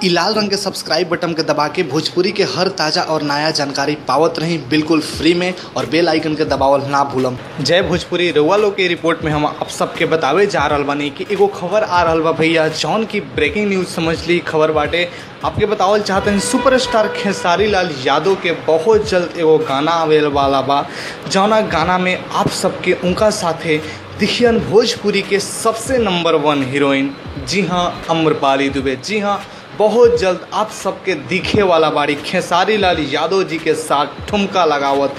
इ लाल रंग के सब्सक्राइब बटन के दबा के भोजपुरी के हर ताजा और नया जानकारी पावत रही बिल्कुल फ्री में और बेल आइकन के दबावल ना भूलम। जय भोजपुरी रउआ लोग के रिपोर्ट में हम आप सबके बतावे जा रहल बानी कि एगो खबर आ रहल बा भैया, जौन की ब्रेकिंग न्यूज समझ ली खबर बाटे। आपके बतावल चाहते हैं सुपरस्टार खेसारी लाल यादव के बहुत जल्द एगो गाना आवे वाला बा, जौना गाना में आप सबके उनका साथे दिखियन भोजपुरी के सबसे नंबर 1 हीरोइन, जी हाँ अम्रपाली दुबे। जी हाँ, बहुत जल्द आप सबके दिखे वाला बाड़ी खेसारी लाल यादव जी के साथ ठुमका लगावत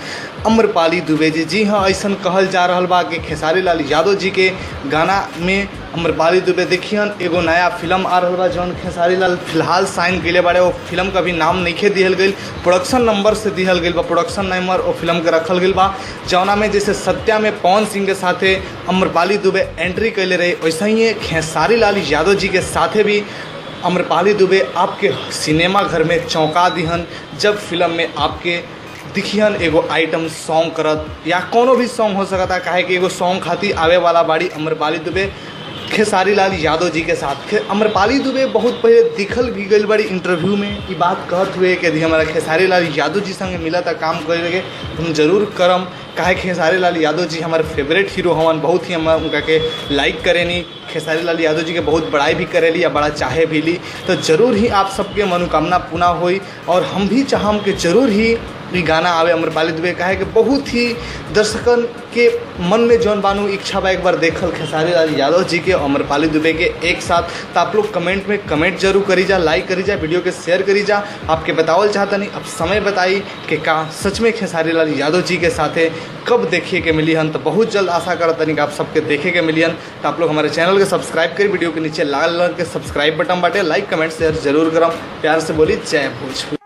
अम्रपाली दुबे जी। जी हाँ, ऐसा कहल जा रहा बा कि खेसारी लाल यादव जी के गाना में अम्रपाली दुबे देखियन एगो नया फिल्म आ रहा बा, जौन खेसारी लाल फिलहाल साइन कइले बाड़े। वो फिल्म का भी नाम नहीं दिहल गई, प्रोडक्शन नंबर से दिहल गई बा, प्रोडक्शन नंबर वो फिल्म के रखल गई बा, जौना में जैसे सत्या में पवन सिंह के साथे अम्रपाली दुबे एंट्री कैले रहे, वैसे ही खेसारी लाल यादव जी के साथे भी अम्रपाली दुबे आपके सिनेमा घर में चौंका दिहन जब फिल्म में आपके दिखियन एगो आइटम सॉन्ग करत या कोनो भी सॉन्ग हो सकता है, काहे कि एगो सॉन्ग खातिर आवे वाला बाड़ी अम्रपाली दुबे खेसारी लाल यादव जी के साथ। अम्रपाली दुबे बहुत पहले दिखल भी गई बड़ी इंटरव्यू में ये बात कहत हुए कि यदि हमारा खेसारी लाल यादव जी संगे मिला था काम करेंगे तो हम जरूर करम, काहे खेसारी लाल यादव जी हमारे फेवरेट हीरो हवन, बहुत ही हम उनका के लाइक करेनी, खेसारी लाल यादव जी के बहुत बड़ाई भी करेली या बड़ा चाहे भी ली, तो जरूर ही आप सबके मनोकामना पूरा होई। और हम भी चाहम कि जरूर ही ये गाना आवे अम्रपाली दुबे, काहे कि बहुत ही दर्शकन के मन में जौन बानू इच्छा बा एक बार देखल खेसारी लाल यादव जी के अम्रपाली दुबे के एक साथ। तो आप लोग कमेंट में कमेंट जरूर करी जा, लाइक करी जा, वीडियो के शेयर करी जा। आपके बतावल चाहता नहीं, अब समय बताई कि का सच में खेसारी लाल यादव जी के साथे कब देखिए के मिली हन, तो बहुत जल्द आशा करता नहीं कि आप सबके देखे के मिली हन। तो आप लोग हमारे चैनल के सब्सक्राइब करी, वीडियो के नीचे लाल रंग के सब्सक्राइब बटन बाटे, लाइक कमेंट शेयर जरूर करम। प्यार से बोली जय भोजपुरी।